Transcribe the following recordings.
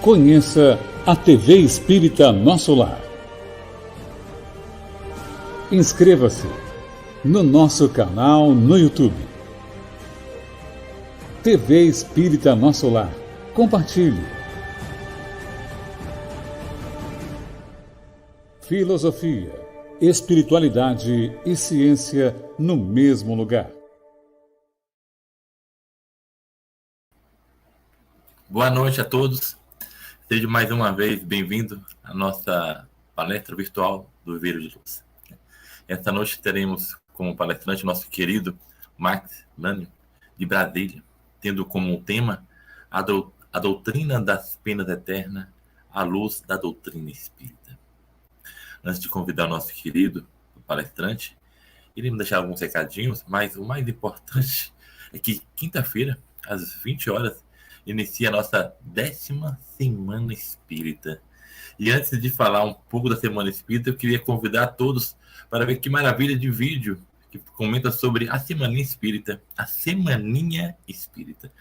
Conheça a TV Espírita Nosso Lar. Inscreva-se no nosso canal no YouTube. TV Espírita Nosso Lar. Compartilhe. Filosofia, espiritualidade e ciência no mesmo lugar. Boa noite a todos. Seja mais uma vez bem-vindo à nossa palestra virtual do Viveiro de Luz. Esta noite teremos como palestrante o nosso querido Max Lânio, de Brasília, tendo como tema a doutrina das penas eternas à luz da doutrina espírita. Antes de convidar o nosso querido palestrante, iremos deixar alguns recadinhos, mas o mais importante é que quinta-feira, às 20 horas, inicia a nossa 10ª Semana Espírita. E antes de falar um pouco da Semana Espírita, eu queria convidar todos para ver que maravilha de vídeo que comenta sobre a Semaninha Espírita, a Semaninha Espírita.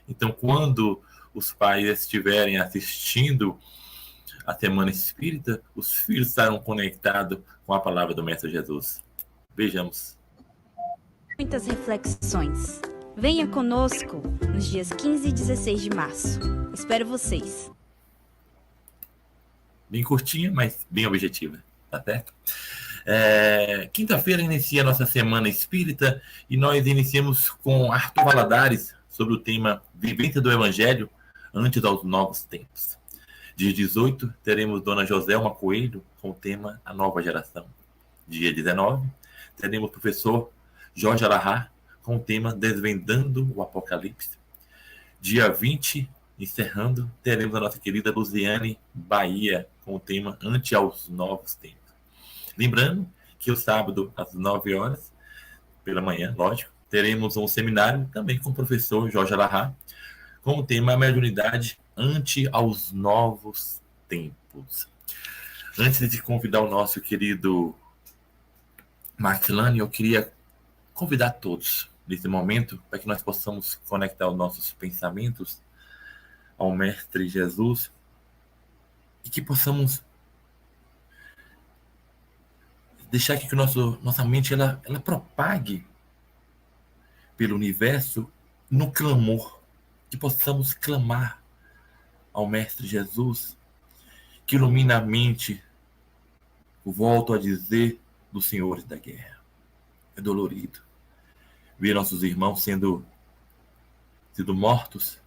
Então, quando os pais estiverem assistindo a Semana Espírita, os filhos estarão conectados com a palavra do Mestre Jesus. Vejamos. Muitas reflexões. Venha conosco nos dias 15 e 16 de março. Espero vocês. Bem curtinha, mas bem objetiva, tá certo? Quinta-feira inicia a nossa Semana Espírita e nós iniciamos com Arthur Valadares sobre o tema Vivência do Evangelho antes aos novos tempos. Dia 18, teremos Dona Joselma Coelho com o tema A Nova Geração. Dia 19, teremos o professor Jorge Alahá com o tema Desvendando o Apocalipse. Dia 20, encerrando, teremos a nossa querida Luziane Bahia com o tema Ante aos Novos Tempos. Lembrando que o sábado, às 9 horas, pela manhã, lógico, teremos um seminário também com o professor Jorge Alahá com o tema Mediunidade Ante aos Novos Tempos. Antes de convidar o nosso querido Max Lânio, eu queria convidar todos nesse momento para que nós possamos conectar os nossos pensamentos ao Mestre Jesus e que possamos deixar que nossa mente ela propague pelo universo no clamor, que possamos clamar ao Mestre Jesus, que ilumina a mente, volto a dizer, dos senhores da guerra. É dolorido ver nossos irmãos sendo mortos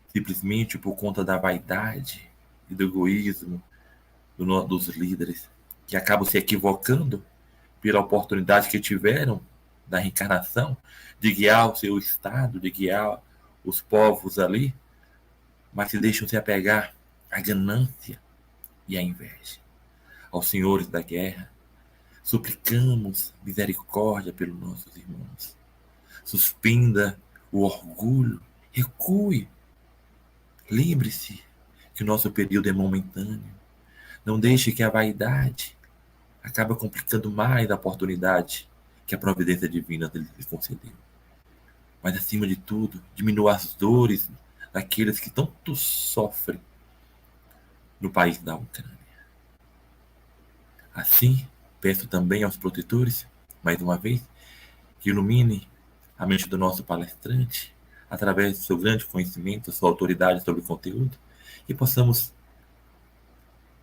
simplesmente por conta da vaidade e do egoísmo dos líderes, que acabam se equivocando pela oportunidade que tiveram da reencarnação de guiar o seu estado, de guiar os povos ali, mas se deixam se apegar à ganância e à inveja. Aos senhores da guerra, suplicamos misericórdia pelos nossos irmãos. Suspenda o orgulho, recue. Lembre-se que o nosso período é momentâneo. Não deixe que a vaidade acabe complicando mais a oportunidade que a providência divina lhe concedeu. Mas, acima de tudo, diminua as dores daqueles que tanto sofrem no país da Ucrânia. Assim, peço também aos protetores, mais uma vez, que ilumine a mente do nosso palestrante, através do seu grande conhecimento, sua autoridade sobre o conteúdo, e possamos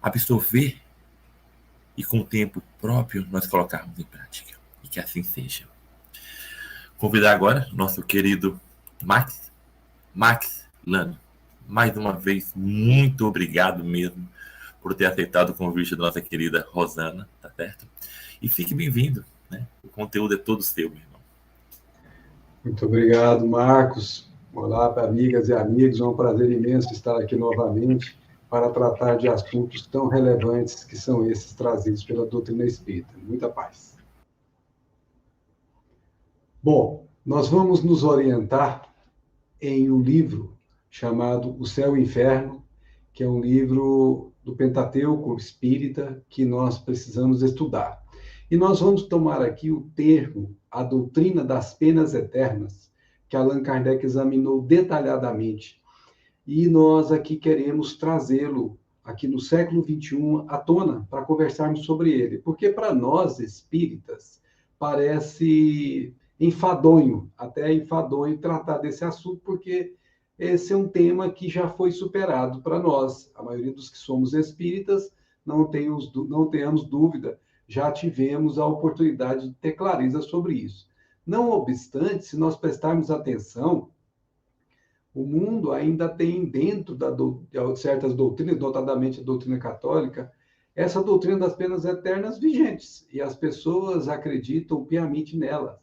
absorver e, com o tempo próprio, nós colocarmos em prática. E que assim seja. Convidar agora nosso querido Max Lânio. Mais uma vez, muito obrigado mesmo por ter aceitado o convite da nossa querida Rosana, tá certo? E fique bem-vindo, né? O conteúdo é todo seu, meu irmão. Muito obrigado, Marcos. Olá, amigas e amigos. É um prazer imenso estar aqui novamente para tratar de assuntos tão relevantes que são esses trazidos pela doutrina espírita. Muita paz. Bom, nós vamos nos orientar em um livro chamado O Céu e o Inferno, que é um livro do Pentateuco Espírita que nós precisamos estudar. E nós vamos tomar aqui o termo, a doutrina das penas eternas, que Allan Kardec examinou detalhadamente. e nós aqui queremos trazê-lo aqui no século XXI à tona para conversarmos sobre ele, porque para nós espíritas parece enfadonho, até enfadonho tratar desse assunto, porque esse é um tema que já foi superado para nós. A maioria dos que somos espíritas, não tenhamos dúvida, já tivemos a oportunidade de ter clareza sobre isso. Não obstante, se nós prestarmos atenção, o mundo ainda tem dentro de certas doutrinas, notadamente a doutrina católica, essa doutrina das penas eternas vigentes, e as pessoas acreditam piamente nelas.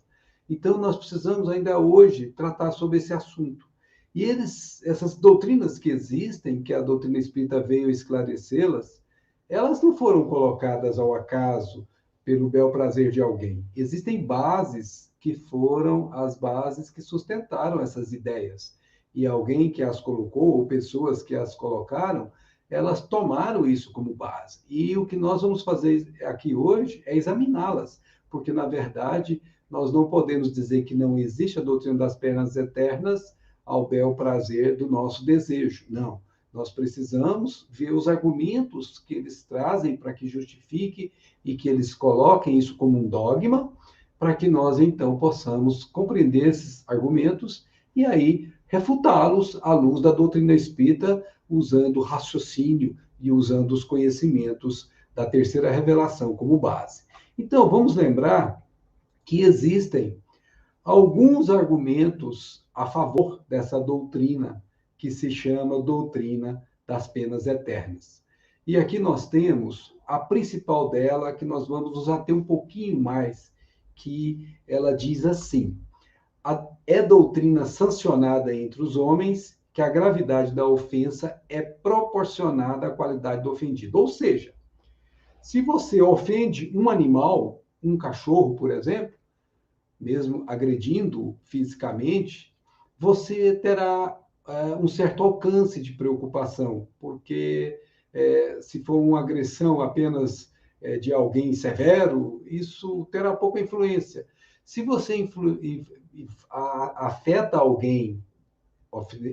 Então, nós precisamos ainda hoje tratar sobre esse assunto. E essas doutrinas que existem, que a doutrina espírita veio esclarecê-las, elas não foram colocadas ao acaso pelo bel prazer de alguém. Existem bases que foram as bases que sustentaram essas ideias. E alguém que as colocou, ou pessoas que as colocaram, elas tomaram isso como base. E o que nós vamos fazer aqui hoje é examiná-las, porque, na verdade, nós não podemos dizer que não existe a doutrina das penas eternas ao bel prazer do nosso desejo. Não. Nós precisamos ver os argumentos que eles trazem para que justifique e que eles coloquem isso como um dogma, para que nós, então, possamos compreender esses argumentos e aí refutá-los à luz da doutrina espírita, usando o raciocínio e usando os conhecimentos da terceira revelação como base. Então, vamos lembrar que existem alguns argumentos a favor dessa doutrina, que se chama doutrina das penas eternas. E aqui nós temos a principal dela, que nós vamos nos ater um pouquinho mais, que ela diz assim: é doutrina sancionada entre os homens que a gravidade da ofensa é proporcionada à qualidade do ofendido. Ou seja, se você ofende um animal, um cachorro, por exemplo, mesmo agredindo fisicamente, você terá um certo alcance de preocupação, porque se for uma agressão apenas de alguém severo, isso terá pouca influência. Se você afeta alguém,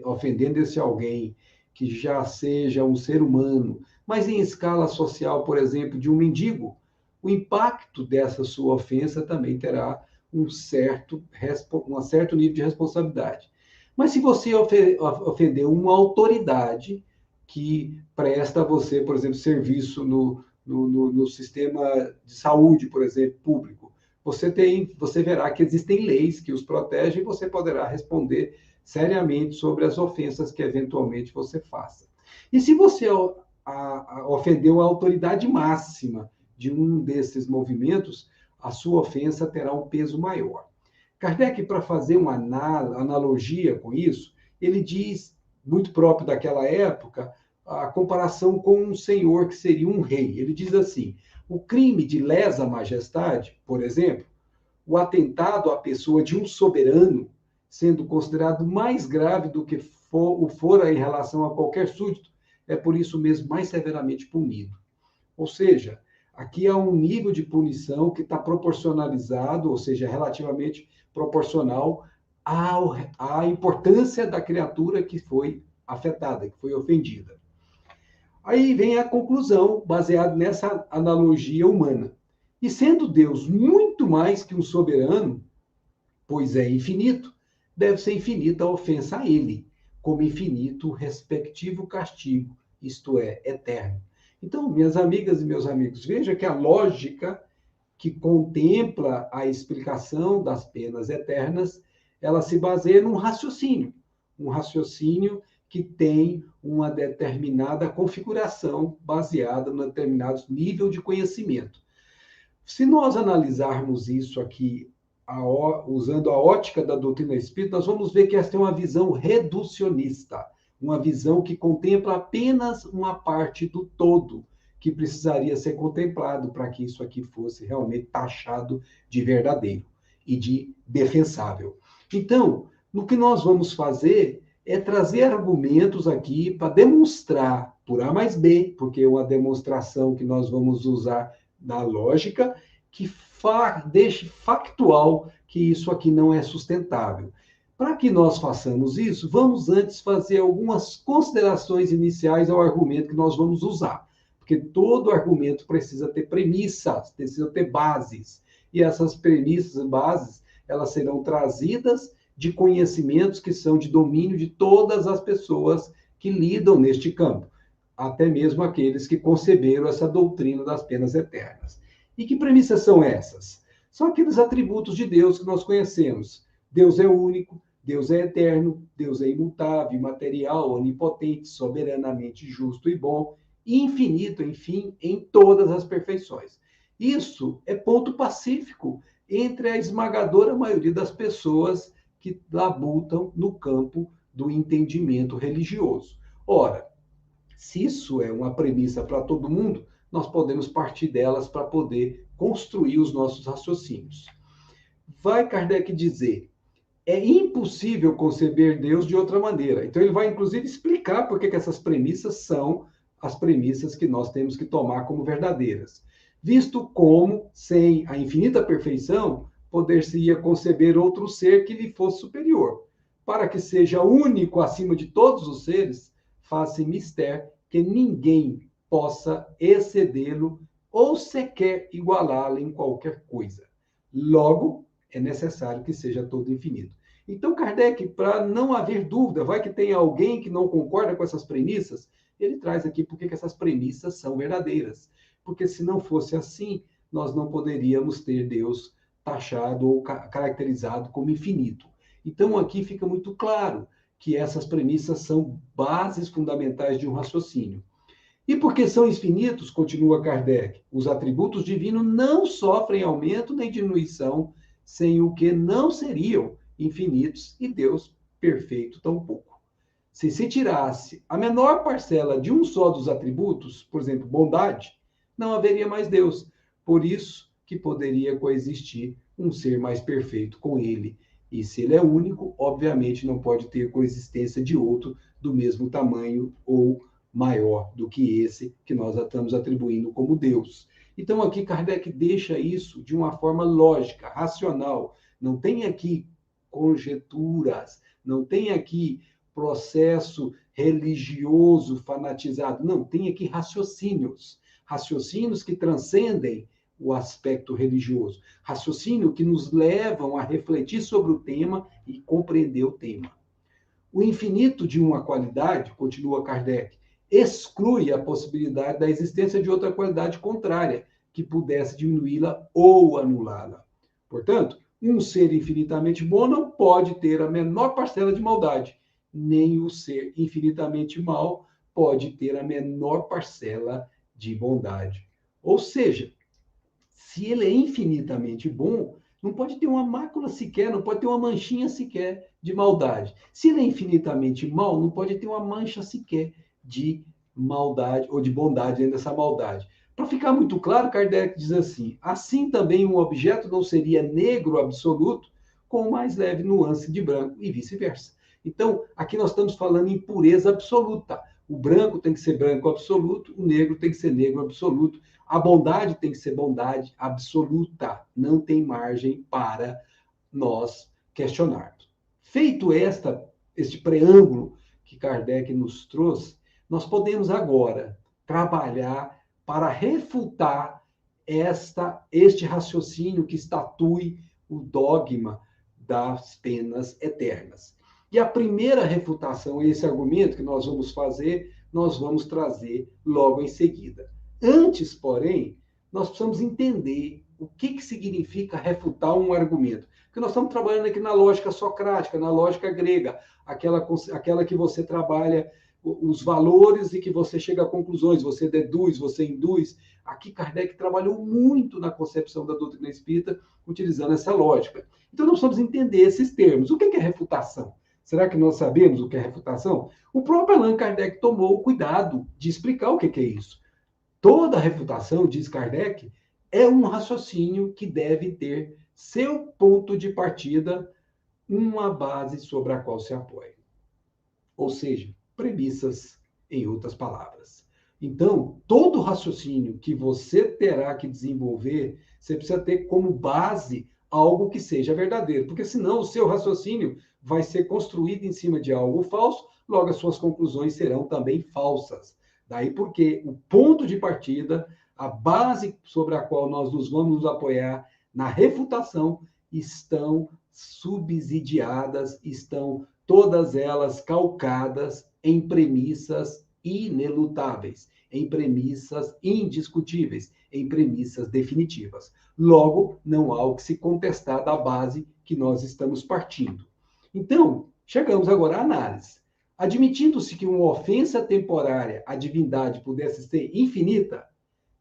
ofendendo esse alguém que já seja um ser humano, mas em escala social, por exemplo, de um mendigo, o impacto dessa sua ofensa também terá um certo nível de responsabilidade. Mas se você ofender uma autoridade que presta a você, por exemplo, serviço no sistema de saúde, por exemplo, público, você verá que existem leis que os protegem e você poderá responder seriamente sobre as ofensas que eventualmente você faça. E se você ofendeu a autoridade máxima de um desses movimentos, a sua ofensa terá um peso maior. Kardec, para fazer uma analogia com isso, ele diz, muito próprio daquela época, a comparação com um senhor que seria um rei. Ele diz assim: o crime de lesa majestade, por exemplo, o atentado à pessoa de um soberano, sendo considerado mais grave do que fora em relação a qualquer súdito, é por isso mesmo mais severamente punido. Ou seja, aqui há um nível de punição que está proporcionalizado, ou seja, relativamente proporcional à importância da criatura que foi afetada, que foi ofendida. Aí vem a conclusão, baseada nessa analogia humana. E sendo Deus muito mais que um soberano, pois é infinito, deve ser infinita a ofensa a ele, como infinito o respectivo castigo, isto é, eterno. Então, minhas amigas e meus amigos, veja que a lógica que contempla a explicação das penas eternas, ela se baseia num raciocínio que tem uma determinada configuração baseada num determinado nível de conhecimento. Se nós analisarmos isso aqui usando a ótica da doutrina espírita, nós vamos ver que esta é uma visão reducionista, uma visão que contempla apenas uma parte do todo, que precisaria ser contemplado para que isso aqui fosse realmente taxado de verdadeiro e de defensável. Então, no que nós vamos fazer é trazer argumentos aqui para demonstrar, por A mais B, porque é uma demonstração que nós vamos usar na lógica, que deixe factual que isso aqui não é sustentável. Para que nós façamos isso, vamos antes fazer algumas considerações iniciais ao argumento que nós vamos usar. Porque todo argumento precisa ter premissas, precisa ter bases. E essas premissas e bases, elas serão trazidas de conhecimentos que são de domínio de todas as pessoas que lidam neste campo, até mesmo aqueles que conceberam essa doutrina das penas eternas. E que premissas são essas? São aqueles atributos de Deus que nós conhecemos. Deus é único, Deus é eterno, Deus é imutável, imaterial, onipotente, soberanamente justo e bom, e infinito, enfim, em todas as perfeições. Isso é ponto pacífico entre a esmagadora maioria das pessoas que labutam no campo do entendimento religioso. Ora, se isso é uma premissa para todo mundo, nós podemos partir delas para poder construir os nossos raciocínios. Vai Kardec dizer, é impossível conceber Deus de outra maneira. Então ele vai, inclusive, explicar por que essas premissas são as premissas que nós temos que tomar como verdadeiras. Visto como, sem a infinita perfeição, poder-se-ia conceber outro ser que lhe fosse superior. Para que seja único acima de todos os seres, faz-se mister que ninguém possa excedê-lo ou sequer igualá-lo em qualquer coisa. Logo, é necessário que seja todo infinito. Então, Kardec, para não haver dúvida, vai que tem alguém que não concorda com essas premissas, ele traz aqui porque que essas premissas são verdadeiras. Porque se não fosse assim, nós não poderíamos ter Deus taxado ou caracterizado como infinito. Então, aqui fica muito claro que essas premissas são bases fundamentais de um raciocínio. E porque são infinitos, continua Kardec, os atributos divinos não sofrem aumento nem diminuição, sem o que não seriam infinitos, e Deus perfeito tampouco. Se tirasse a menor parcela de um só dos atributos, por exemplo, bondade, não haveria mais Deus. Por isso que poderia coexistir um ser mais perfeito com ele. E se ele é único, obviamente não pode ter coexistência de outro do mesmo tamanho ou maior do que esse que nós estamos atribuindo como Deus. Então aqui Kardec deixa isso de uma forma lógica, racional. Não tem aqui conjecturas, não tem aqui processo religioso fanatizado, não, tem aqui raciocínios. Raciocínios que transcendem o aspecto religioso. Raciocínio que nos levam a refletir sobre o tema e compreender o tema. O infinito de uma qualidade, continua Kardec, exclui a possibilidade da existência de outra qualidade contrária, que pudesse diminuí-la ou anulá-la. Portanto, um ser infinitamente bom não pode ter a menor parcela de maldade, nem o ser infinitamente mau pode ter a menor parcela de bondade. Ou seja, se ele é infinitamente bom, não pode ter uma mácula sequer, não pode ter uma manchinha sequer de maldade. Se ele é infinitamente mau, não pode ter uma mancha sequer de maldade ou de bondade dentro dessa maldade. Para ficar muito claro, Kardec diz assim também um objeto não seria negro absoluto com mais leve nuance de branco e vice-versa. Então, aqui nós estamos falando em pureza absoluta. O branco tem que ser branco absoluto, o negro tem que ser negro absoluto, a bondade tem que ser bondade absoluta. Não tem margem para nós questionarmos. Feito este preâmbulo que Kardec nos trouxe, nós podemos agora trabalhar para refutar este raciocínio que estatui o dogma das penas eternas. E a primeira refutação a esse argumento que nós vamos fazer, nós vamos trazer logo em seguida. Antes, porém, nós precisamos entender o que significa refutar um argumento. Porque nós estamos trabalhando aqui na lógica socrática, na lógica grega, aquela que você trabalha os valores e que você chega a conclusões, você deduz, você induz. Aqui Kardec trabalhou muito na concepção da doutrina espírita, utilizando essa lógica. Então nós vamos entender esses termos. O que é refutação? Será que nós sabemos o que é refutação? O próprio Allan Kardec tomou o cuidado de explicar o que é isso. Toda refutação, diz Kardec, é um raciocínio que deve ter seu ponto de partida, uma base sobre a qual se apoia. Ou seja, premissas, em outras palavras. Então, todo raciocínio que você terá que desenvolver, você precisa ter como base algo que seja verdadeiro, porque senão o seu raciocínio vai ser construída em cima de algo falso, logo as suas conclusões serão também falsas. Daí porque o ponto de partida, a base sobre a qual nós nos vamos nos apoiar na refutação, estão subsidiadas, estão todas elas calcadas em premissas inelutáveis, em premissas indiscutíveis, em premissas definitivas. Logo, não há o que se contestar da base que nós estamos partindo. Então, chegamos agora à análise. Admitindo-se que uma ofensa temporária à divindade pudesse ser infinita,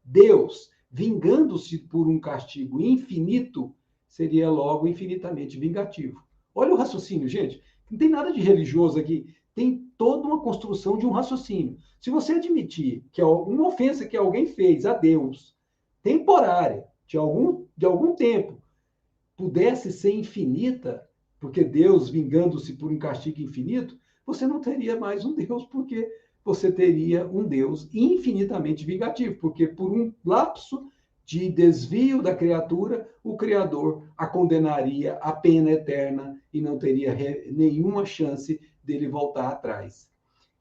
Deus, vingando-se por um castigo infinito, seria logo infinitamente vingativo. Olha o raciocínio, gente. Não tem nada de religioso aqui. Tem toda uma construção de um raciocínio. Se você admitir que uma ofensa que alguém fez a Deus, temporária, de algum tempo, pudesse ser infinita, porque Deus, vingando-se por um castigo infinito, você não teria mais um Deus, porque você teria um Deus infinitamente vingativo, porque por um lapso de desvio da criatura, o Criador a condenaria à pena eterna e não teria nenhuma chance dele voltar atrás.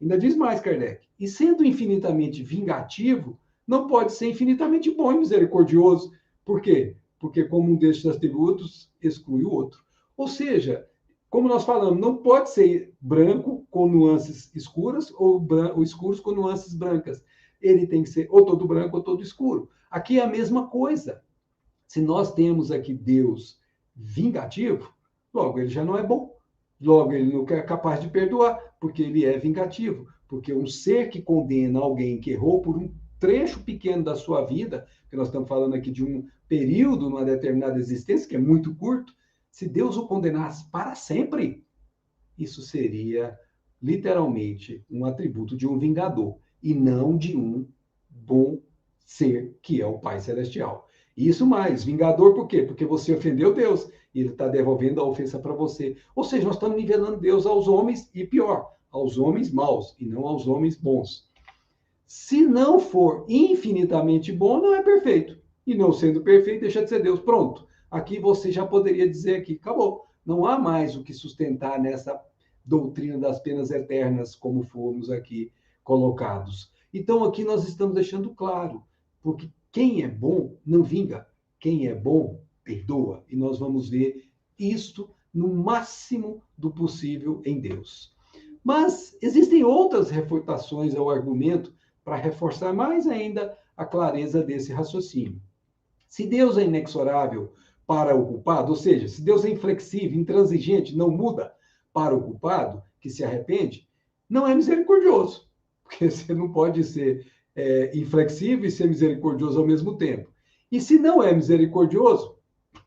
Ainda diz mais Kardec, e sendo infinitamente vingativo, não pode ser infinitamente bom e misericordioso. Por quê? Porque como um destes atributos exclui o outro. Ou seja, como nós falamos, não pode ser branco com nuances escuras ou escuros com nuances brancas. Ele tem que ser ou todo branco ou todo escuro. Aqui é a mesma coisa. Se nós temos aqui Deus vingativo, logo ele já não é bom. Logo ele não é capaz de perdoar, porque ele é vingativo. Porque um ser que condena alguém que errou por um trecho pequeno da sua vida, que nós estamos falando aqui de um período numa determinada existência, que é muito curto, se Deus o condenasse para sempre, isso seria literalmente um atributo de um vingador e não de um bom ser que é o Pai Celestial. Isso mais, vingador por quê? Porque você ofendeu Deus e ele está devolvendo a ofensa para você. Ou seja, nós estamos nivelando Deus aos homens e pior, aos homens maus e não aos homens bons. Se não for infinitamente bom, não é perfeito. E não sendo perfeito, deixa de ser Deus. Pronto. Aqui você já poderia dizer que acabou. Não há mais o que sustentar nessa doutrina das penas eternas, como fomos aqui colocados. Então, aqui nós estamos deixando claro, porque quem é bom não vinga, quem é bom perdoa. E nós vamos ver isto no máximo do possível em Deus. Mas existem outras refutações ao argumento para reforçar mais ainda a clareza desse raciocínio. Se Deus é inexorável para o culpado, ou seja, se Deus é inflexível, intransigente, não muda para o culpado, que se arrepende, não é misericordioso, porque você não pode ser inflexível e ser misericordioso ao mesmo tempo. E se não é misericordioso,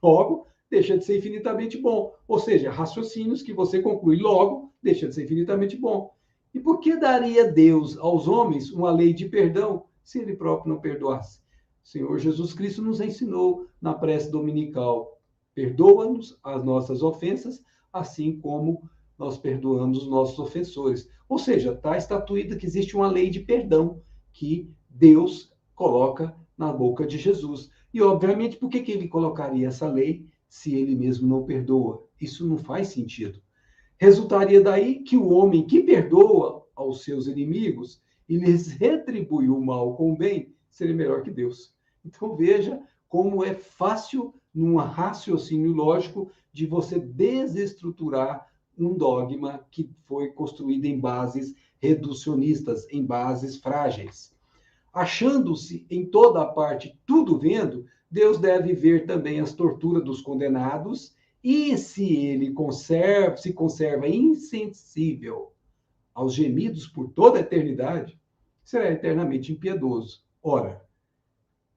logo, deixa de ser infinitamente bom. Ou seja, raciocínios que você conclui logo, deixa de ser infinitamente bom. E por que daria Deus aos homens uma lei de perdão se ele próprio não perdoasse? O Senhor Jesus Cristo nos ensinou na prece dominical, perdoa-nos as nossas ofensas, assim como nós perdoamos os nossos ofensores. Ou seja, está estatuído que existe uma lei de perdão que Deus coloca na boca de Jesus. E, obviamente, por que ele colocaria essa lei se ele mesmo não perdoa? Isso não faz sentido. Resultaria daí que o homem que perdoa aos seus inimigos e lhes retribui o mal com o bem, seria melhor que Deus. Então, veja como é fácil, num raciocínio lógico, de você desestruturar um dogma que foi construído em bases reducionistas, em bases frágeis. Achando-se em toda a parte tudo vendo, Deus deve ver também as torturas dos condenados e se ele se conserva insensível aos gemidos por toda a eternidade, será eternamente impiedoso. Ora,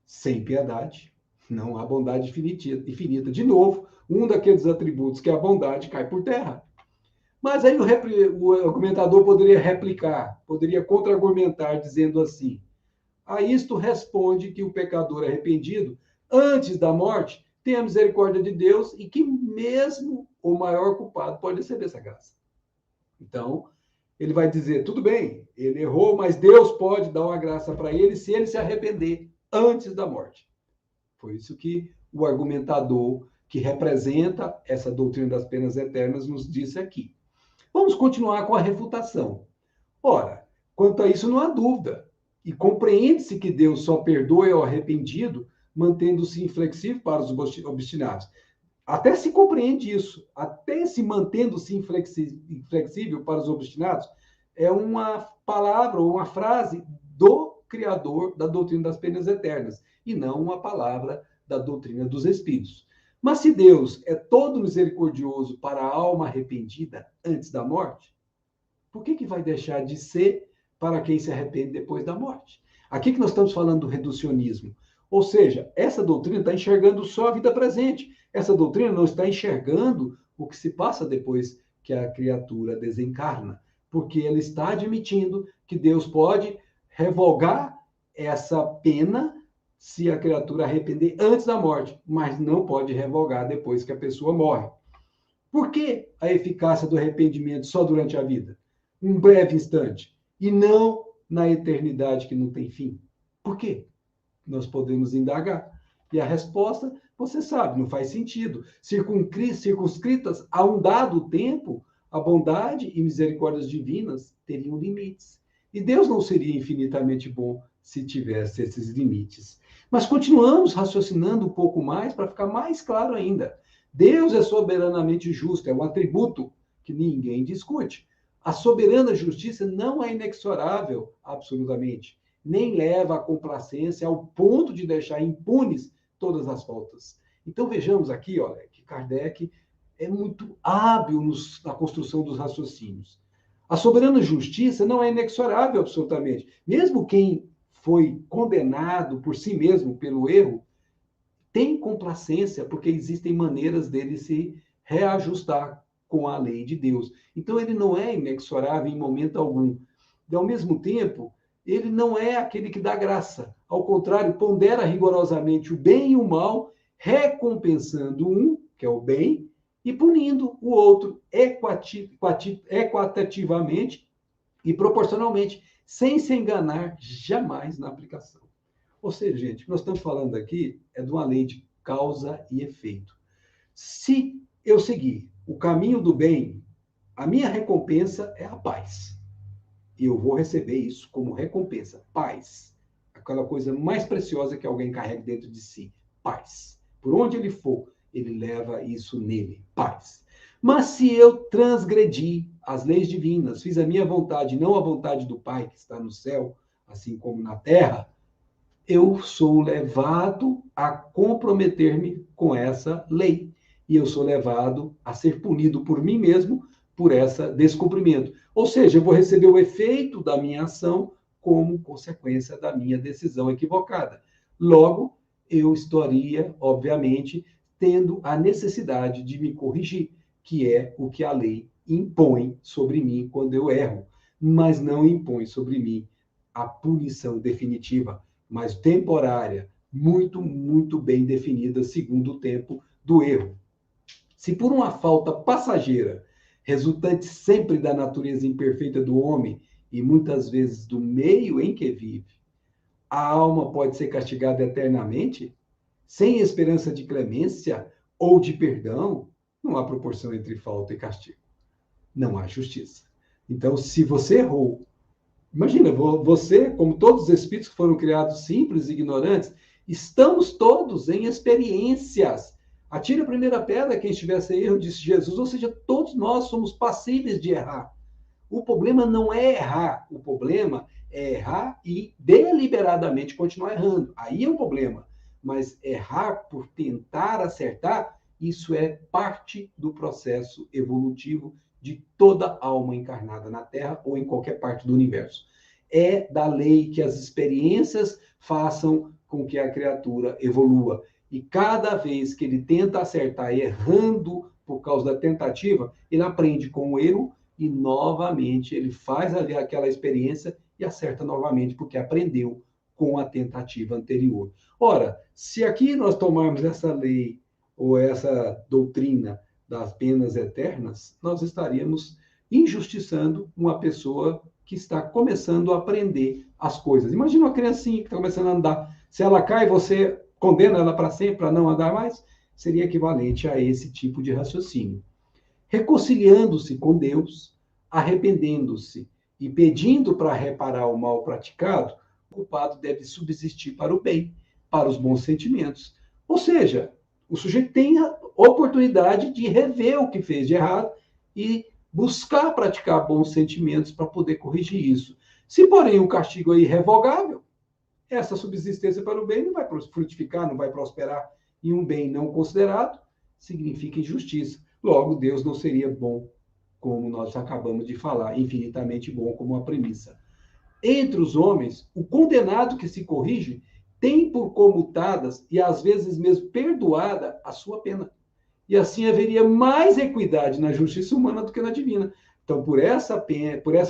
sem piedade, não há bondade infinita. De novo, um daqueles atributos que é a bondade cai por terra. Mas aí o argumentador poderia replicar, poderia contra-argumentar, dizendo assim: a isto responde que o pecador arrependido, antes da morte, tem a misericórdia de Deus e que mesmo o maior culpado pode receber essa graça. Então, ele vai dizer, tudo bem, ele errou, mas Deus pode dar uma graça para ele se ele se arrepender antes da morte. Foi isso que o argumentador que representa essa doutrina das penas eternas, nos disse aqui. Vamos continuar com a refutação. Ora, quanto a isso não há dúvida, e compreende-se que Deus só perdoa o arrependido, mantendo-se inflexível para os obstinados. Até se compreende isso, até se mantendo-se inflexível para os obstinados, é uma palavra ou uma frase do Criador da doutrina das penas eternas, e não uma palavra da doutrina dos Espíritos. Mas se Deus é todo misericordioso para a alma arrependida antes da morte, por que vai deixar de ser para quem se arrepende depois da morte? Aqui que nós estamos falando do reducionismo. Ou seja, essa doutrina está enxergando só a vida presente. Essa doutrina não está enxergando o que se passa depois que a criatura desencarna, porque ela está admitindo que Deus pode revogar essa pena se a criatura arrepender antes da morte, mas não pode revogar depois que a pessoa morre. Por que a eficácia do arrependimento só durante a vida? Um breve instante, e não na eternidade que não tem fim? Por quê? Nós podemos indagar. E a resposta, você sabe, não faz sentido. Circunscritas a um dado tempo, a bondade e misericórdias divinas teriam limites. E Deus não seria infinitamente bom se tivesse esses limites. Mas continuamos raciocinando um pouco mais para ficar mais claro ainda. Deus é soberanamente justo, é um atributo que ninguém discute. A soberana justiça não é inexorável, absolutamente, nem leva à complacência ao ponto de deixar impunes todas as faltas. Então vejamos aqui, olha, que Kardec é muito hábil na construção dos raciocínios. A soberana justiça não é inexorável, absolutamente. Mesmo quem foi condenado por si mesmo pelo erro, tem complacência, porque existem maneiras dele se reajustar com a lei de Deus. Então, ele não é inexorável em momento algum. E, ao mesmo tempo, ele não é aquele que dá graça. Ao contrário, pondera rigorosamente o bem e o mal, recompensando um, que é o bem, e punindo o outro equitativamente e proporcionalmente, sem se enganar jamais na aplicação. Ou seja, gente, o que nós estamos falando aqui é de uma lei de causa e efeito. Se eu seguir o caminho do bem, a minha recompensa é a paz. E eu vou receber isso como recompensa. Paz. Aquela coisa mais preciosa que alguém carrega dentro de si. Paz. Por onde ele for, ele leva isso nele. Paz. Mas se eu transgredi as leis divinas, fiz a minha vontade, não a vontade do Pai que está no céu, assim como na terra, eu sou levado a comprometer-me com essa lei. E eu sou levado a ser punido por mim mesmo por esse descumprimento. Ou seja, eu vou receber o efeito da minha ação como consequência da minha decisão equivocada. Logo, eu estaria, obviamente, tendo a necessidade de me corrigir, que é o que a lei impõe sobre mim quando eu erro, mas não impõe sobre mim a punição definitiva, mas temporária, muito, muito bem definida segundo o tempo do erro. Se por uma falta passageira, resultante sempre da natureza imperfeita do homem e muitas vezes do meio em que vive, a alma pode ser castigada eternamente, sem esperança de clemência ou de perdão, não há proporção entre falta e castigo. Não há justiça. Então, se você errou, imagina, você, como todos os espíritos que foram criados simples e ignorantes, estamos todos em experiências. Atire a primeira pedra quem estiver sem erro, disse Jesus, ou seja, todos nós somos passíveis de errar. O problema não é errar, o problema é errar e deliberadamente continuar errando. Aí é um problema. Mas errar por tentar acertar, isso é parte do processo evolutivo de toda alma encarnada na Terra ou em qualquer parte do universo. É da lei que as experiências façam com que a criatura evolua. E cada vez que ele tenta acertar errando por causa da tentativa, ele aprende com o erro e novamente ele faz ali aquela experiência e acerta novamente, porque aprendeu com a tentativa anterior. Ora, se aqui nós tomarmos essa lei ou essa doutrina das penas eternas, nós estaríamos injustiçando uma pessoa que está começando a aprender as coisas. Imagina uma criancinha que está começando a andar. Se ela cai, você condena ela para sempre, para não andar mais? seria equivalente a esse tipo de raciocínio. Reconciliando-se com Deus, arrependendo-se e pedindo para reparar o mal praticado, o culpado deve subsistir para o bem, para os bons sentimentos. Ou seja, o sujeito tem a oportunidade de rever o que fez de errado e buscar praticar bons sentimentos para poder corrigir isso. Se, porém, o castigo é irrevogável, essa subsistência para o bem não vai frutificar, não vai prosperar, e um bem não considerado significa injustiça. Logo, Deus não seria bom, como nós acabamos de falar, infinitamente bom como uma premissa. Entre os homens, o condenado que se corrige tem por comutadas e às vezes mesmo perdoada a sua pena. E assim haveria mais equidade na justiça humana do que na divina. Então, por essa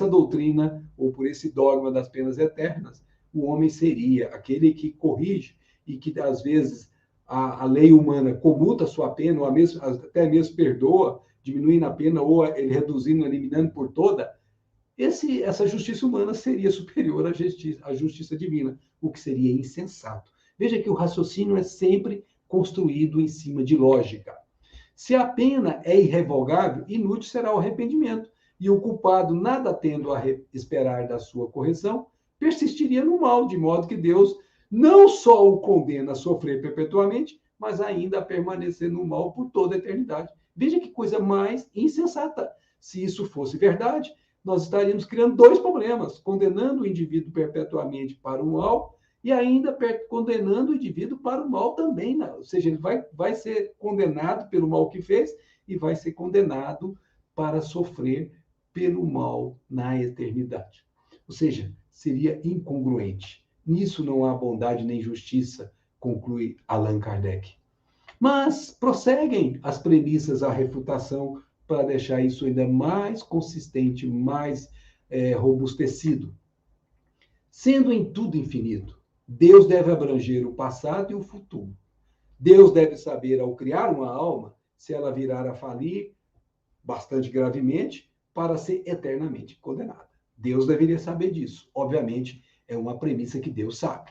doutrina, ou por esse dogma das penas eternas, o homem seria aquele que corrige e que, às vezes, a lei humana comuta a sua pena, ou até mesmo perdoa, diminuindo a pena, ou ele reduzindo, eliminando por toda. Essa justiça humana seria superior à justiça divina, o que seria insensato. Veja que o raciocínio é sempre construído em cima de lógica. Se a pena é irrevogável, inútil será o arrependimento, e o culpado, nada tendo a esperar da sua correção, persistiria no mal, de modo que Deus não só o condena a sofrer perpetuamente, mas ainda a permanecer no mal por toda a eternidade. Veja que coisa mais insensata. Se isso fosse verdade, nós estaríamos criando dois problemas, condenando o indivíduo perpetuamente para o mal e ainda condenando o indivíduo para o mal também. Né? Ou seja, ele vai ser condenado pelo mal que fez e vai ser condenado para sofrer pelo mal na eternidade. Ou seja, seria incongruente. Nisso não há bondade nem justiça, conclui Allan Kardec. Mas prosseguem as premissas à refutação para deixar isso ainda mais consistente, mais robustecido. Sendo em tudo infinito, Deus deve abranger o passado e o futuro. Deus deve saber, ao criar uma alma, se ela virar a falir, bastante gravemente, para ser eternamente condenada. Deus deveria saber disso. Obviamente, é uma premissa que Deus sabe.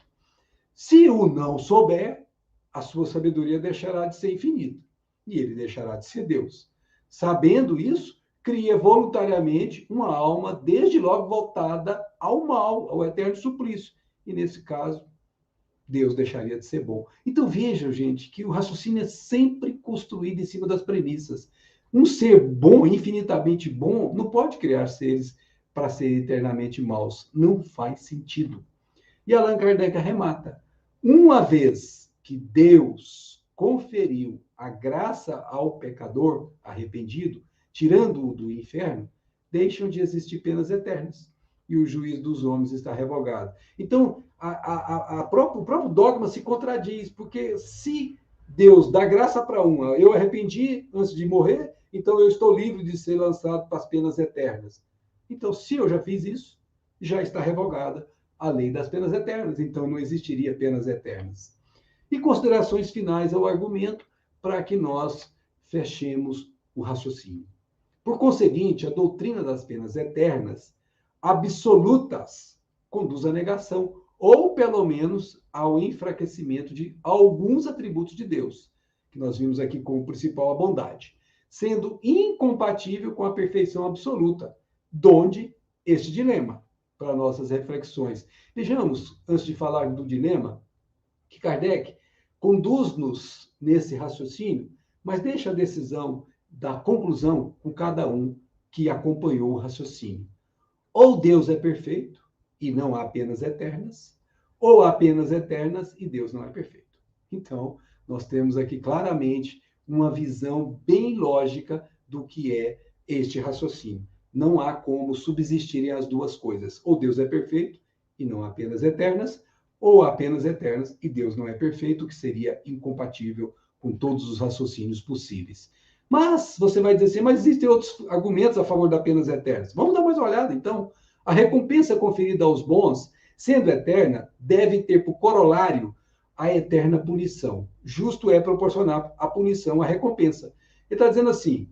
Se o não souber, a sua sabedoria deixará de ser infinita e ele deixará de ser Deus. Sabendo isso, cria voluntariamente uma alma, desde logo voltada ao mal, ao eterno suplício. E, nesse caso, Deus deixaria de ser bom. Então, vejam, gente, que o raciocínio é sempre construído em cima das premissas. Um ser bom, infinitamente bom, não pode criar seres para ser eternamente maus. Não faz sentido. E Allan Kardec arremata. Uma vez que Deus conferiu a graça ao pecador arrependido, tirando-o do inferno, deixam de existir penas eternas. E o juízo dos homens está revogado. Então, o próprio dogma se contradiz, porque se Deus dá graça para uma, eu arrependi antes de morrer, então eu estou livre de ser lançado para as penas eternas. Então, se eu já fiz isso, já está revogada a lei das penas eternas, então não existiria penas eternas. E considerações finais ao argumento para que nós fechemos o raciocínio. Por conseguinte, a doutrina das penas eternas absolutas conduz à negação, ou pelo menos ao enfraquecimento de alguns atributos de Deus, que nós vimos aqui como principal a bondade, sendo incompatível com a perfeição absoluta, donde este dilema, para nossas reflexões. Vejamos, antes de falar do dilema, que Kardec conduz-nos nesse raciocínio, mas deixa a decisão da conclusão com cada um que acompanhou o raciocínio. Ou Deus é perfeito e não há penas eternas, ou há penas eternas e Deus não é perfeito. Então, nós temos aqui claramente uma visão bem lógica do que é este raciocínio. Não há como subsistirem as duas coisas. Ou Deus é perfeito e não há penas eternas, ou há penas eternas e Deus não é perfeito, que seria incompatível com todos os raciocínios possíveis. Mas você vai dizer assim, mas existem outros argumentos a favor das penas eternas. Vamos dar mais uma olhada, então. A recompensa conferida aos bons, sendo eterna, deve ter por corolário a eterna punição. Justo é proporcionar a punição à recompensa. Ele está dizendo assim,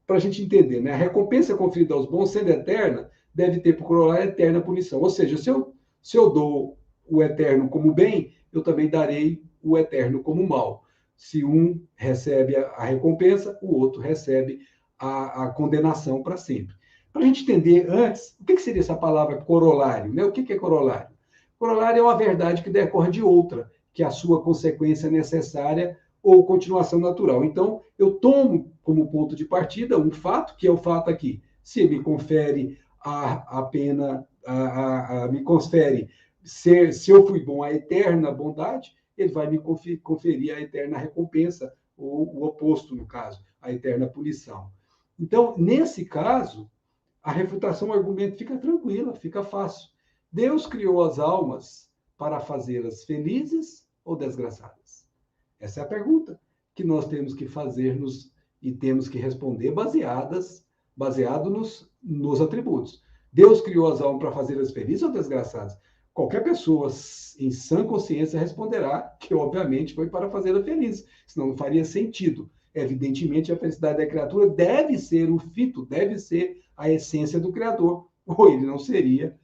para a gente entender, né? A recompensa conferida aos bons, sendo eterna, deve ter por corolário a eterna punição. Ou seja, se eu dou o eterno como bem, eu também darei o eterno como mal. Se um recebe a recompensa, o outro recebe a condenação para sempre. Para a gente entender antes, o que seria essa palavra corolário? Né? O que é corolário? Corolário é uma verdade que decorre de outra, que é a sua consequência necessária ou continuação natural. Então, eu tomo como ponto de partida um fato, que é o fato aqui. Se ele me confere a pena, me confere, se eu fui bom, a eterna bondade, ele vai me conferir a eterna recompensa, ou o oposto, no caso, a eterna punição. Então, nesse caso, a refutação do argumento fica tranquila, fica fácil. Deus criou as almas para fazê-las felizes ou desgraçadas? Essa é a pergunta que nós temos que fazer-nos e temos que responder baseado nos atributos. Deus criou as almas para fazê-las felizes ou desgraçadas? Qualquer pessoa em sã consciência responderá que, obviamente, foi para fazê-la feliz, senão não faria sentido. Evidentemente, a felicidade da criatura deve ser o fito, deve ser a essência do Criador, ou ele não seria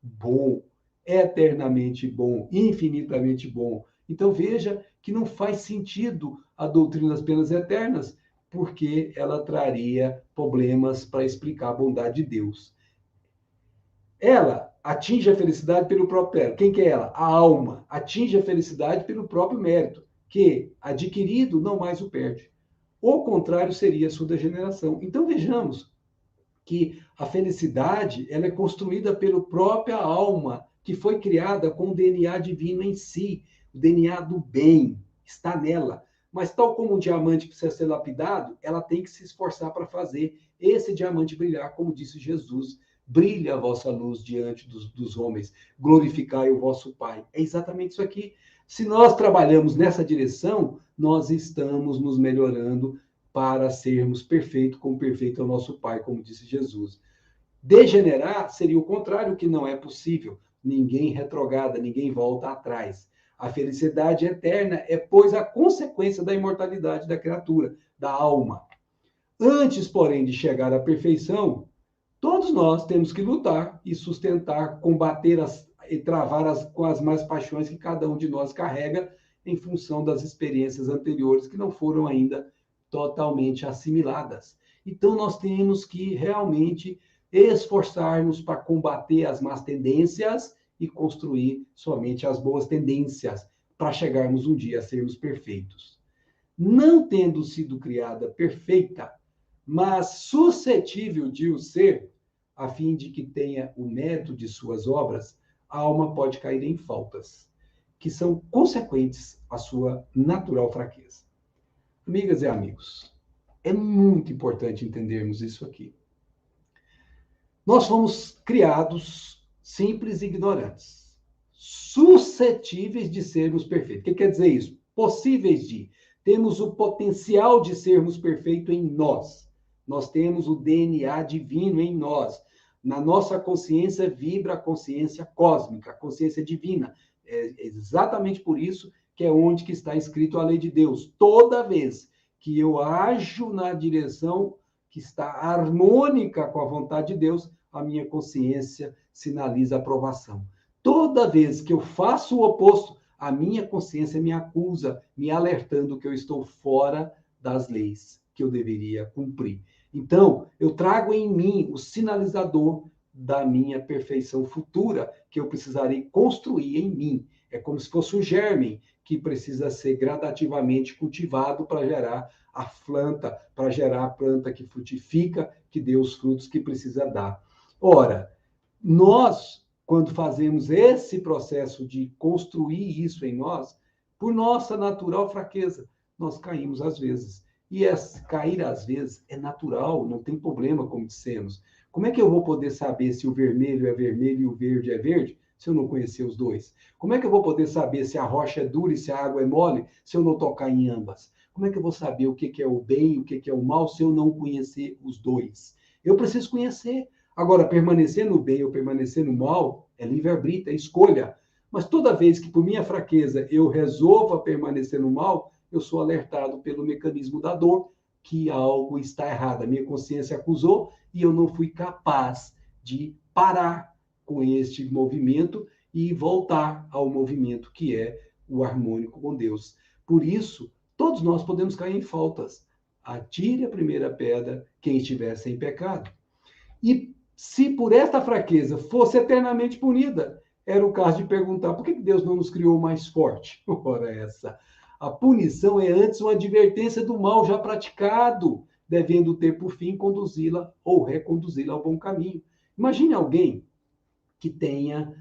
bom, eternamente bom, infinitamente bom. Então, veja que não faz sentido a doutrina das penas eternas, porque ela traria problemas para explicar a bondade de Deus. Ela atinge a felicidade pelo próprio mérito. Quem que é ela? A alma. Atinge a felicidade pelo próprio mérito, que, adquirido, não mais o perde. O contrário seria a sua degeneração. Então, vejamos que a felicidade ela é construída pela própria alma, que foi criada com o DNA divino em si. O DNA do bem está nela. Mas, tal como um diamante precisa ser lapidado, ela tem que se esforçar para fazer esse diamante brilhar, como disse Jesus. Brilha a vossa luz diante dos homens, glorificai o vosso Pai. É exatamente isso aqui. Se nós trabalhamos nessa direção, nós estamos nos melhorando para sermos perfeitos, como perfeito é o nosso Pai, como disse Jesus. Degenerar seria o contrário, que não é possível. Ninguém retrograda, ninguém volta atrás. A felicidade eterna é, pois, a consequência da imortalidade da criatura, da alma. Antes, porém, de chegar à perfeição, todos nós temos que lutar e sustentar, combater e travar com as mais paixões que cada um de nós carrega em função das experiências anteriores que não foram ainda totalmente assimiladas. Então, nós temos que realmente esforçar-nos para combater as más tendências e construir somente as boas tendências para chegarmos um dia a sermos perfeitos. Não tendo sido criada perfeita, mas suscetível de o ser, a fim de que tenha o mérito de suas obras, a alma pode cair em faltas, que são consequentes à sua natural fraqueza. Amigas e amigos, é muito importante entendermos isso aqui. Nós fomos criados simples e ignorantes, suscetíveis de sermos perfeitos. O que quer dizer isso? Possíveis de. Temos o potencial de sermos perfeitos em nós. Nós temos o DNA divino em nós. Na nossa consciência vibra a consciência cósmica, a consciência divina. É exatamente por isso que é onde que está escrito a lei de Deus. Toda vez que eu ajo na direção que está harmônica com a vontade de Deus, a minha consciência sinaliza aprovação. Toda vez que eu faço o oposto, a minha consciência me acusa, me alertando que eu estou fora das leis que eu deveria cumprir. Então, eu trago em mim o sinalizador da minha perfeição futura, que eu precisarei construir em mim. É como se fosse um germe que precisa ser gradativamente cultivado para gerar a planta, para gerar a planta que frutifica, que dê os frutos que precisa dar. Ora, nós, quando fazemos esse processo de construir isso em nós, por nossa natural fraqueza, nós caímos às vezes. E cair às vezes é natural, não tem problema, como dissemos. Como é que eu vou poder saber se o vermelho é vermelho e o verde é verde, se eu não conhecer os dois? Como é que eu vou poder saber se a rocha é dura e se a água é mole, se eu não tocar em ambas? Como é que eu vou saber o que é o bem e o que é o mal, se eu não conhecer os dois? Eu preciso conhecer. Agora, permanecer no bem ou permanecer no mal é livre-arbítrio, é escolha. Mas toda vez que, por minha fraqueza, eu resolvo permanecer no mal, eu sou alertado pelo mecanismo da dor, que algo está errado. A minha consciência acusou e eu não fui capaz de parar com este movimento e voltar ao movimento que é o harmônico com Deus. Por isso, todos nós podemos cair em faltas. Atire a primeira pedra quem estiver sem pecado. E se por esta fraqueza fosse eternamente punida, era o caso de perguntar por que Deus não nos criou mais forte? Ora essa. A punição é antes uma advertência do mal já praticado, devendo ter por fim conduzi-la ou reconduzi-la ao bom caminho. Imagine alguém que tenha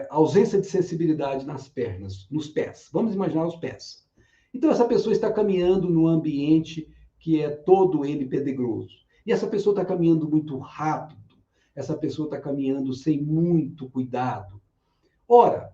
ausência de sensibilidade nas pernas, nos pés. Vamos imaginar os pés. Então, essa pessoa está caminhando num ambiente que é todo ele pedregoso. E essa pessoa está caminhando muito rápido. Essa pessoa está caminhando sem muito cuidado. Ora,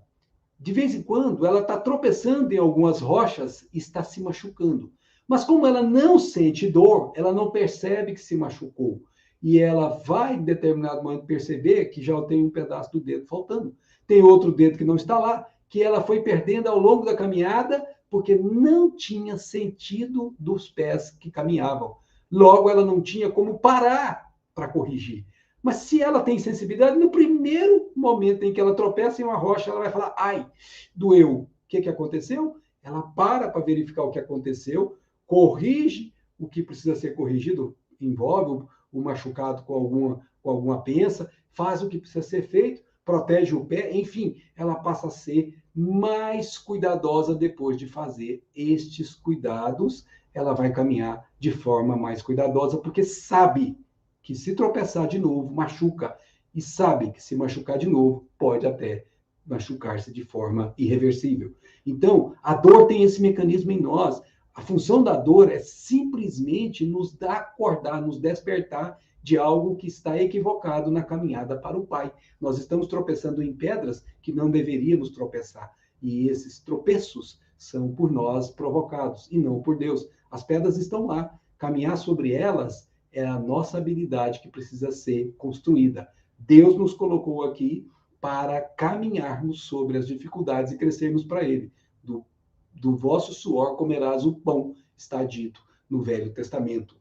de vez em quando, ela está tropeçando em algumas rochas e está se machucando. Mas como ela não sente dor, ela não percebe que se machucou. E ela vai, em determinado momento, perceber que já tem um pedaço do dedo faltando. Tem outro dedo que não está lá, que ela foi perdendo ao longo da caminhada, porque não tinha sentido dos pés que caminhavam. Logo, ela não tinha como parar para corrigir. Mas se ela tem sensibilidade, no primeiro momento em que ela tropeça em uma rocha, ela vai falar, ai, doeu. O que aconteceu? Ela para verificar o que aconteceu, corrige o que precisa ser corrigido, envolve o machucado com alguma pensa, faz o que precisa ser feito, protege o pé, enfim, ela passa a ser mais cuidadosa depois de fazer estes cuidados, ela vai caminhar de forma mais cuidadosa, porque sabe que se tropeçar de novo, machuca, e sabe que se machucar de novo, pode até machucar-se de forma irreversível. Então, a dor tem esse mecanismo em nós. A função da dor é simplesmente nos acordar, nos despertar de algo que está equivocado na caminhada para o Pai. Nós estamos tropeçando em pedras que não deveríamos tropeçar. E esses tropeços são por nós provocados e não por Deus. As pedras estão lá. Caminhar sobre elas é a nossa habilidade que precisa ser construída. Deus nos colocou aqui para caminharmos sobre as dificuldades e crescermos para Ele. Do vosso suor comerás o pão, está dito no Velho Testamento.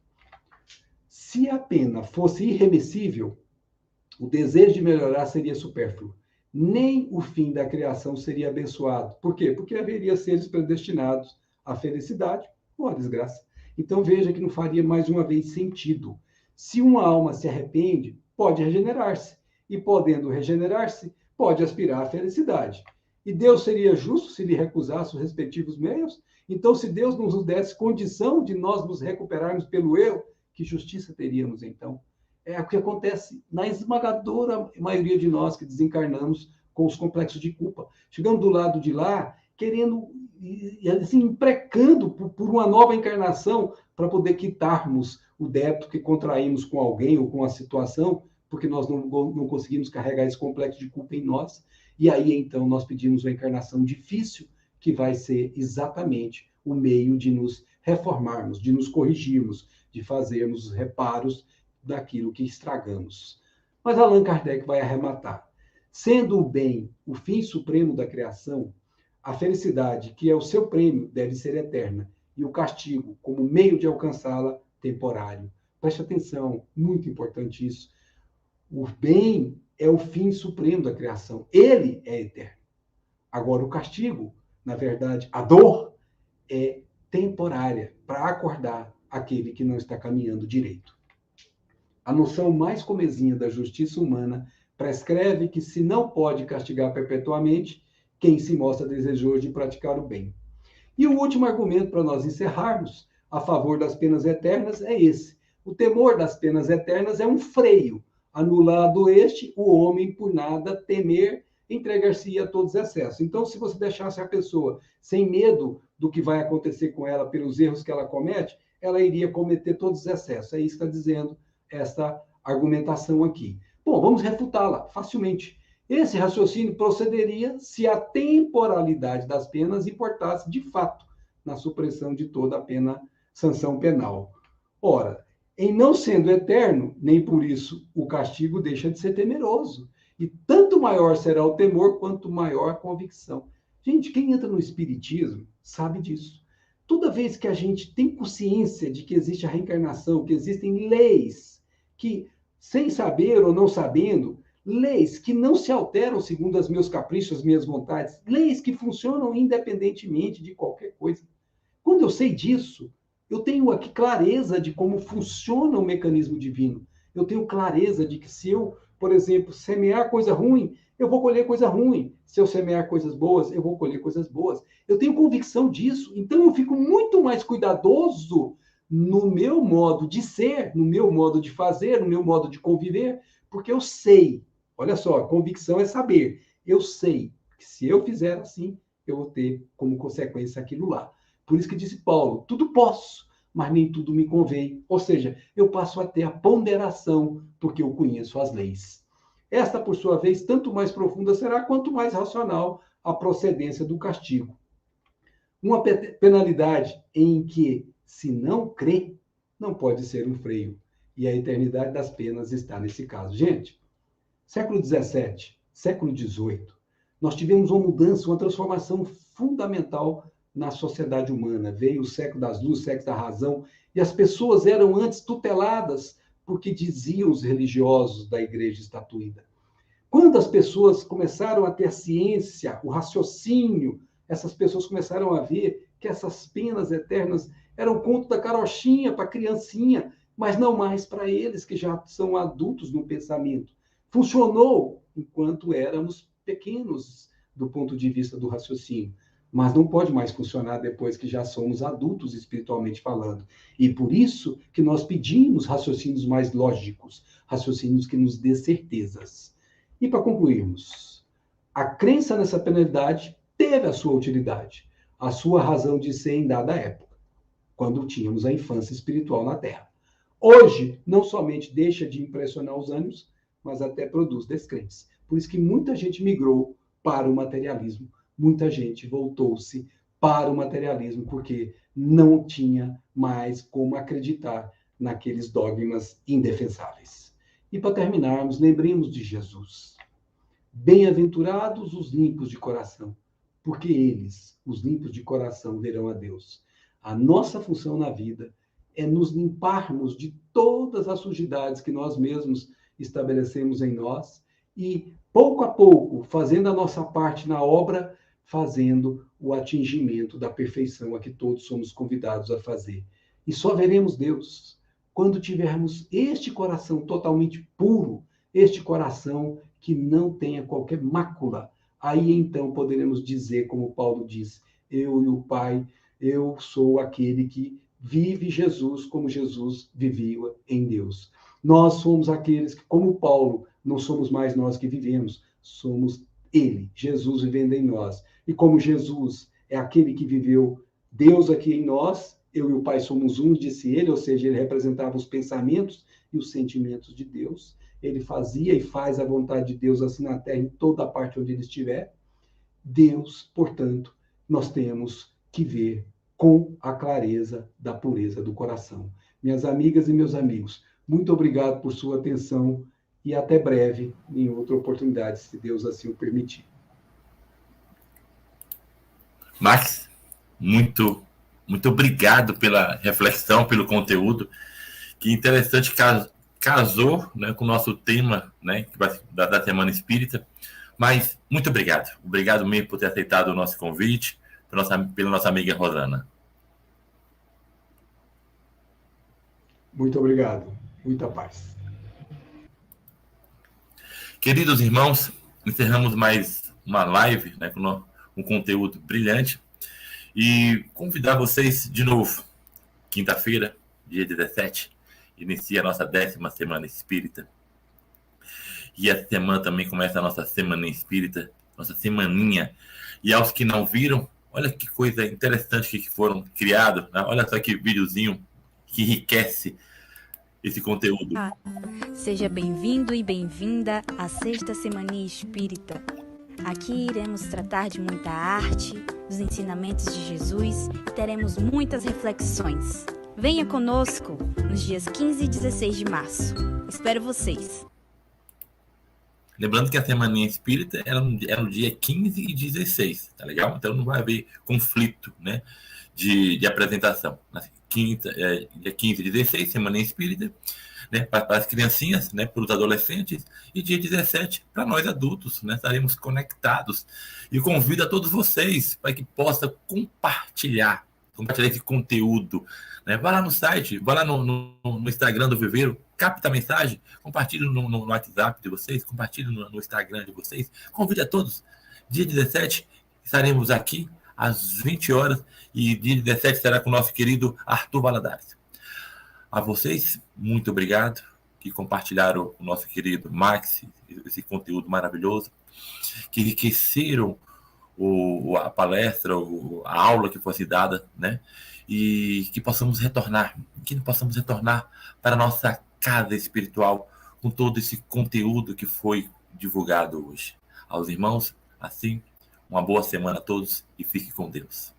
Se a pena fosse irremessível, o desejo de melhorar seria supérfluo. Nem o fim da criação seria abençoado. Por quê? Porque haveria seres predestinados à felicidade ou à desgraça. Então veja que não faria mais uma vez sentido. Se uma alma se arrepende, pode regenerar-se. E podendo regenerar-se, pode aspirar à felicidade. E Deus seria justo se lhe recusasse os respectivos meios? Então, se Deus nos desse condição de nós nos recuperarmos pelo erro, que justiça teríamos então? É o que acontece na esmagadora maioria de nós que desencarnamos com os complexos de culpa. Chegando do lado de lá, querendo, assim, imprecando por uma nova encarnação para poder quitarmos o débito que contraímos com alguém ou com a situação, porque nós não conseguimos carregar esse complexo de culpa em nós. E aí, então, nós pedimos uma encarnação difícil, que vai ser exatamente o meio de nos reformarmos, de nos corrigirmos, de fazermos os reparos daquilo que estragamos. Mas Allan Kardec vai arrematar. Sendo o bem o fim supremo da criação, a felicidade, que é o seu prêmio, deve ser eterna, e o castigo, como meio de alcançá-la, temporário. Preste atenção, muito importante isso. O bem é o fim supremo da criação. Ele é eterno. Agora, o castigo, na verdade, a dor, é temporária, para acordar aquele que não está caminhando direito. A noção mais comezinha da justiça humana prescreve que se não pode castigar perpetuamente quem se mostra desejoso de praticar o bem. E o último argumento para nós encerrarmos a favor das penas eternas é esse. O temor das penas eternas é um freio. Anulado este, o homem, por nada temer, entregar-se a todos os excessos. Então, se você deixasse a pessoa sem medo do que vai acontecer com ela pelos erros que ela comete, ela iria cometer todos os excessos. É isso que está dizendo esta argumentação aqui. Bom, vamos refutá-la facilmente. Esse raciocínio procederia se a temporalidade das penas importasse, de fato, na supressão de toda a pena, sanção penal. Ora, em não sendo eterno, nem por isso o castigo deixa de ser temeroso. E tanto maior será o temor, quanto maior a convicção. Gente, quem entra no espiritismo sabe disso. Toda vez que a gente tem consciência de que existe a reencarnação, que existem leis que, sem saber ou não sabendo, leis que não se alteram segundo os meus caprichos, as minhas vontades, leis que funcionam independentemente de qualquer coisa. Quando eu sei disso, eu tenho aqui clareza de como funciona o mecanismo divino. Eu tenho clareza de que se eu, por exemplo, semear coisa ruim, eu vou colher coisa ruim. Se eu semear coisas boas, eu vou colher coisas boas. Eu tenho convicção disso. Então, eu fico muito mais cuidadoso no meu modo de ser, no meu modo de fazer, no meu modo de conviver, porque eu sei. Olha só, convicção é saber. Eu sei que se eu fizer assim, eu vou ter como consequência aquilo lá. Por isso que disse Paulo, tudo posso, mas nem tudo me convém. Ou seja, eu passo a ter a ponderação, porque eu conheço as leis. Esta, por sua vez, tanto mais profunda será, quanto mais racional a procedência do castigo. Uma penalidade em que, se não crê, não pode ser um freio. E a eternidade das penas está nesse caso. Gente, século XVII, século XVIII, nós tivemos uma mudança, uma transformação fundamental na sociedade humana. Veio o século das luzes, o século da razão, e as pessoas eram antes tuteladas porque diziam os religiosos da igreja estatuída. Quando as pessoas começaram a ter ciência, o raciocínio, essas pessoas começaram a ver que essas penas eternas eram conto da carochinha para a criancinha, mas não mais para eles que já são adultos no pensamento. Funcionou enquanto éramos pequenos do ponto de vista do raciocínio, mas não pode mais funcionar depois que já somos adultos espiritualmente falando. E por isso que nós pedimos raciocínios mais lógicos, raciocínios que nos dê certezas. E para concluirmos, a crença nessa penalidade teve a sua utilidade, a sua razão de ser em dada época, quando tínhamos a infância espiritual na Terra. Hoje, não somente deixa de impressionar os ânimos, mas até produz descrentes. Por isso que muita gente migrou para o materialismo, muita gente voltou-se para o materialismo, porque não tinha mais como acreditar naqueles dogmas indefensáveis. E para terminarmos, lembremos de Jesus. Bem-aventurados os limpos de coração, porque eles, os limpos de coração, verão a Deus. A nossa função na vida é nos limparmos de todas as sujidades que nós mesmos estabelecemos em nós e, pouco a pouco, fazendo a nossa parte na obra, fazendo o atingimento da perfeição a que todos somos convidados a fazer. E só veremos Deus quando tivermos este coração totalmente puro, este coração que não tenha qualquer mácula. Aí então poderemos dizer, como Paulo diz, eu e o Pai, eu sou aquele que vive Jesus como Jesus vivia em Deus. Nós somos aqueles que, como Paulo, não somos mais nós que vivemos, somos Ele, Jesus vivendo em nós. E como Jesus é aquele que viveu Deus aqui em nós, eu e o Pai somos um, disse ele, ou seja, ele representava os pensamentos e os sentimentos de Deus. Ele fazia e faz a vontade de Deus assim na terra, em toda a parte onde ele estiver. Deus, portanto, nós temos que ver com a clareza da pureza do coração. Minhas amigas e meus amigos, muito obrigado por sua atenção e até breve, em outra oportunidade, se Deus assim o permitir. Max, muito obrigado pela reflexão, pelo conteúdo. Que interessante, casou, né, com o nosso tema, né, da Semana Espírita. Mas muito obrigado. Obrigado mesmo por ter aceitado o nosso convite, pela nossa amiga Rosana. Muito obrigado. Muita paz. Queridos irmãos, encerramos mais uma live, né, com um conteúdo brilhante. E convidar vocês de novo, quinta-feira, dia 17, inicia a nossa 10ª Semana Espírita. E essa semana também começa a nossa Semana Espírita, nossa semaninha. E aos que não viram, olha que coisa interessante que foram criados, né? Olha só que videozinho que enriquece esse conteúdo. Seja bem-vindo e bem-vinda à 6ª Semaninha Espírita. Aqui iremos tratar de muita arte, dos ensinamentos de Jesus e teremos muitas reflexões. Venha conosco nos dias 15 e 16 de março. Espero vocês. Lembrando que a Semaninha Espírita era no dia 15 e 16, tá legal? Então não vai haver conflito, né, de apresentação. Dia 15 e 16, Semaninha Espírita, né, para as criancinhas, né, para os adolescentes, e dia 17 para nós adultos, né, estaremos conectados. E convido a todos vocês para que possam compartilhar compartilhar esse conteúdo. Né? Vai lá no site, vai lá no Instagram do Viveiro, capta a mensagem, compartilhe no WhatsApp de vocês, compartilhe no Instagram de vocês, convide a todos. Dia 17 estaremos aqui às 20 horas e dia 17 será com o nosso querido Arthur Valadares. A vocês, muito obrigado que compartilharam o nosso querido Max, esse conteúdo maravilhoso, que enriqueceram a palestra, a aula que fosse dada, né? E que possamos retornar para a nossa casa espiritual com todo esse conteúdo que foi divulgado hoje. Aos irmãos, assim, uma boa semana a todos e fique com Deus.